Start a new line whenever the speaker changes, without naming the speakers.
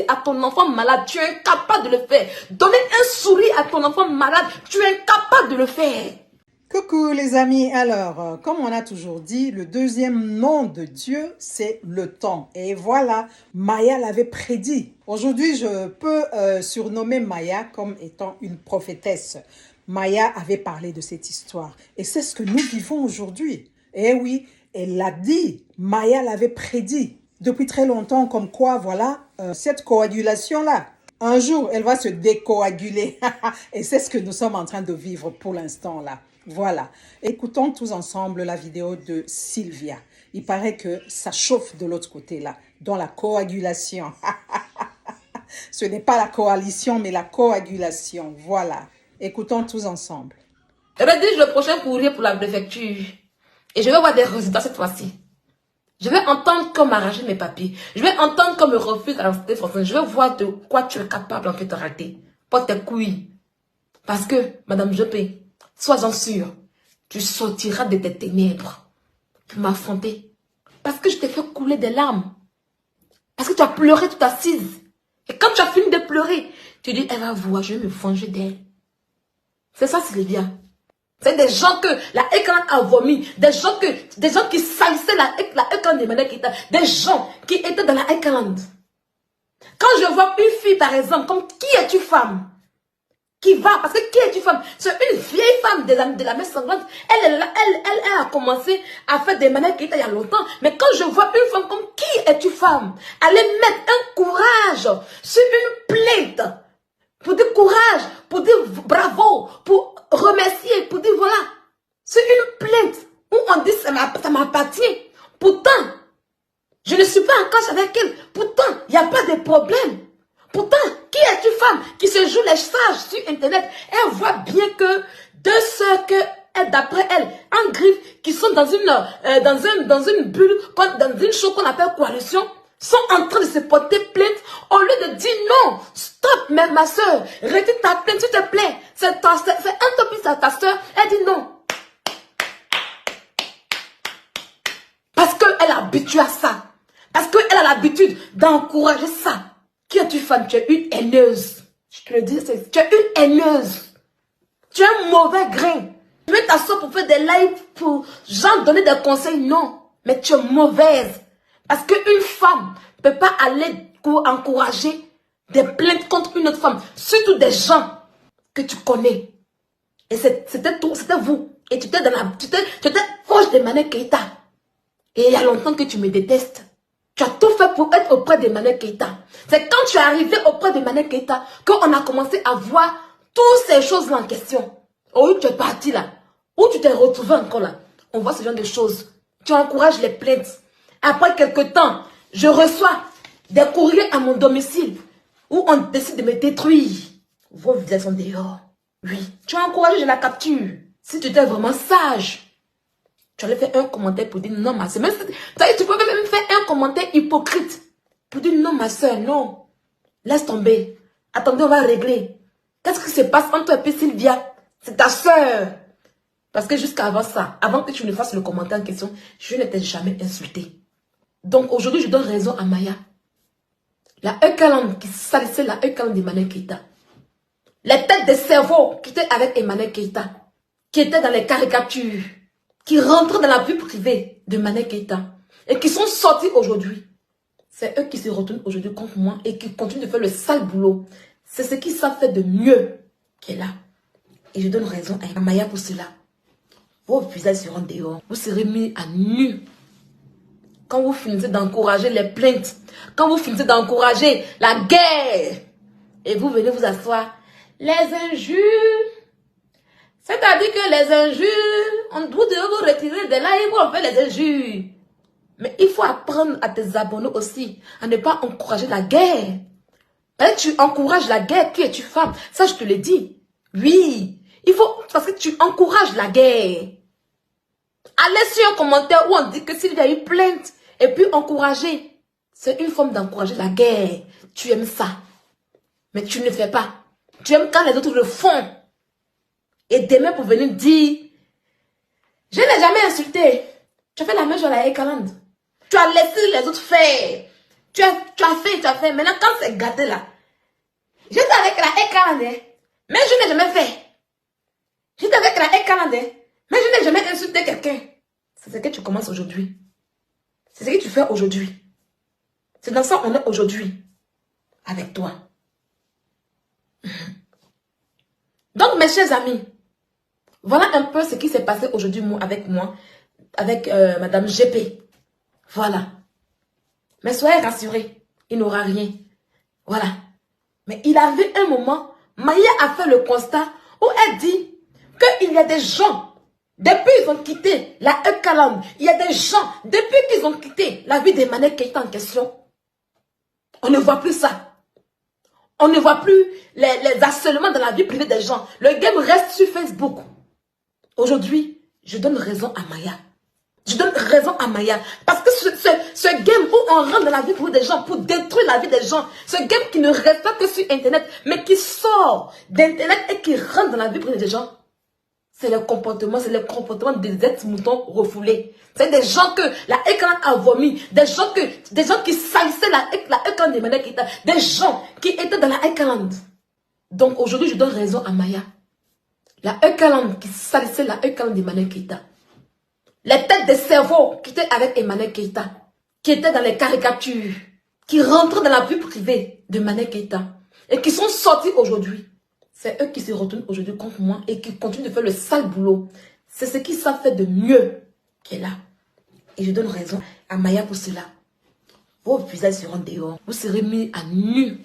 à ton enfant malade, tu es incapable de le faire. Donner un sourire à ton enfant malade, tu es incapable de le faire.
Coucou les amis, alors, comme on a toujours dit, le deuxième nom de Dieu, c'est le temps. Et voilà, Maya l'avait prédit. Aujourd'hui, je peux surnommer Maya comme étant une prophétesse. Maya avait parlé de cette histoire. Et c'est ce que nous vivons aujourd'hui. Eh oui, elle l'a dit, Maya l'avait prédit depuis très longtemps, comme quoi, voilà, cette coagulation-là, un jour, elle va se décoaguler. Et c'est ce que nous sommes en train de vivre pour l'instant là. Voilà. Écoutons tous ensemble la vidéo de Sylvia. Il paraît que ça chauffe de l'autre côté là, dans la coagulation. Ce n'est pas la coalition, mais la coagulation. Voilà. Écoutons tous ensemble.
Je rédige le prochain courrier pour la préfecture. Et je vais voir des résultats cette fois-ci. Je vais entendre qu'on m'arrache mes papiers. Je vais entendre qu'on me refuse la nationalité française. Je vais voir de quoi tu es capable en fait de rater. Pas tes couilles. Parce que, Madame Jopé, sois-en sûre, tu sortiras de tes ténèbres pour m'affronter. Parce que je t'ai fait couler des larmes. Parce que tu as pleuré toute assise. Et quand tu as fini de pleurer, tu dis, elle va voir, je vais me venger d'elle. C'est ça, Sylvia. C'est des gens que la écran a vomi, des gens qui salissaient la écran de Emmanuel Keïta, des gens qui étaient dans la écran. Quand je vois une fille, par exemple, comme qui es-tu femme? Qui va, parce que qui es-tu femme? C'est une vieille femme de la messe sanglante. Elle a commencé à faire des Emmanuel Keïta il y a longtemps. Mais quand je vois une femme comme qui es-tu femme? Aller mettre un courage sur une plainte. Pour dire courage, pour dire bravo, pour remercier, pour dire voilà. C'est une plainte où on dit ça m'appartient. Pourtant, je ne suis pas en cache avec elle. Pourtant, il n'y a pas de problème. Pourtant, qui est une femme qui se joue les sages sur Internet? Elle voit bien que deux sœurs que d'après elle, en griffe, qui sont dans une bulle, dans une chose qu'on appelle coalition, sont en train de se porter plainte au lieu de dire non, stop, ma soeur, retire ta plainte, s'il te plaît. C'est un topic à ta soeur. Elle dit non. Parce qu'elle est habituée à ça. Parce qu'elle a l'habitude d'encourager ça. Qui es-tu, femme? Tu es une haineuse. Je te le dis, tu es une haineuse. Tu es un mauvais grain. Tu mets t'asseoir pour faire des lives, pour genre donner des conseils. Non, mais tu es mauvaise. Parce qu'une femme ne peut pas aller encourager des plaintes contre une autre femme. Surtout des gens que tu connais. Et c'était vous. Et tu étais proche d'Emmanuel Keïta. Et il y a longtemps que tu me détestes. Tu as tout fait pour être auprès d'Emmanuel Keïta. C'est quand tu es arrivé auprès d'Emmanuel Keïta qu'on a commencé à voir toutes ces choses-là en question. Où tu es parti là. Où tu t'es retrouvé encore là. On voit ce genre de choses. Tu encourages les plaintes. Après quelque temps, je reçois des courriers à mon domicile où on décide de me détruire. Vos visages sont dehors. Oui. Tu as encouragé, je la capture. Si tu étais vraiment sage, tu allais faire un commentaire pour dire non, ma soeur. Tu peux même faire un commentaire hypocrite pour dire non, ma soeur, non. Laisse tomber. Attendez, on va régler. Qu'est-ce qui se passe entre toi et Sylvia? C'est ta soeur. Parce que jusqu'avant ça, avant que tu ne fasses le commentaire en question, je ne t'ai jamais insulté. Donc aujourd'hui, je donne raison à Maya. La Eucalan qui salissait la Eucalan d'Emmanuel Keïta. Les têtes de cerveau qui étaient avec Emmanuel Keïta. Qui étaient dans les caricatures. Qui rentrent dans la vie privée d'Emmanuel Keïta. Et qui sont sortis aujourd'hui. C'est eux qui se retournent aujourd'hui contre moi et qui continuent de faire le sale boulot. C'est ce qu'ils savent faire de mieux qui est là. Et je donne raison à Maya pour cela. Vos visages seront dehors. Vous serez mis à nu. Quand vous finissez d'encourager les plaintes. Quand vous finissez d'encourager la guerre. Et vous venez vous asseoir. Les injures. C'est-à-dire que les injures, vous devez vous retirer de là et vous faire les injures. Mais il faut apprendre à tes abonnés aussi à ne pas encourager la guerre. Parce que tu encourages la guerre, qui es-tu femme? Ça, je te le dis. Oui, il faut, parce que tu encourages la guerre. Allez sur un commentaire où on dit que s'il y a eu plainte et puis encourager, c'est une forme d'encourager la guerre. Tu aimes ça. Mais tu ne le fais pas. Tu aimes quand les autres le font. Et demain pour venir dire, je n'ai jamais insulté. Tu as fait la même chose à la Ekaland. Tu as laissé les autres faire. Tu as fait. Maintenant, quand c'est gâté là, j'étais avec la E40, mais je n'ai jamais fait. J'étais avec la E40, mais je n'ai jamais insulté quelqu'un. C'est ce que tu commences aujourd'hui. C'est ce que tu fais aujourd'hui. C'est dans ça qu'on est aujourd'hui. Avec toi. Donc, mes chers amis, voilà un peu ce qui s'est passé aujourd'hui avec Madame GP. Voilà. Mais soyez rassurés, il n'aura rien. Voilà. Mais il avait un moment, Maya a fait le constat où elle dit qu'il y a des gens, depuis qu'ils ont quitté la E-Calam, il y a des gens, depuis qu'ils ont quitté la vie d'Emmanuel Keïta en question, on ne voit plus ça. On ne voit plus les harcèlements dans la vie privée des gens. Le game reste sur Facebook. Aujourd'hui, je donne raison à Maya. Je donne raison à Maya. Parce que ce game où on rentre dans la vie privée des gens pour détruire la vie des gens, ce game qui ne reste pas que sur Internet, mais qui sort d'Internet et qui rentre dans la vie privée des gens, c'est le comportement des ex-moutons refoulés. C'est des gens que la écran a vomi, des gens qui salissaient la écran de Mane Keïta, des gens qui étaient dans la écran. Donc aujourd'hui, je donne raison à Maya. La écran qui salissait la écran de Mane Keïta. Les têtes de cerveau qui étaient avec Emmanuel Keïta, qui étaient dans les caricatures, qui rentrent dans la vie privée de Emmanuel Keïta et qui sont sortis aujourd'hui. C'est eux qui se retournent aujourd'hui contre moi et qui continuent de faire le sale boulot. C'est ce qu'ils savent faire de mieux qui est là. Et je donne raison à Maya pour cela. Vos visages seront dehors. Vous serez mis à nu.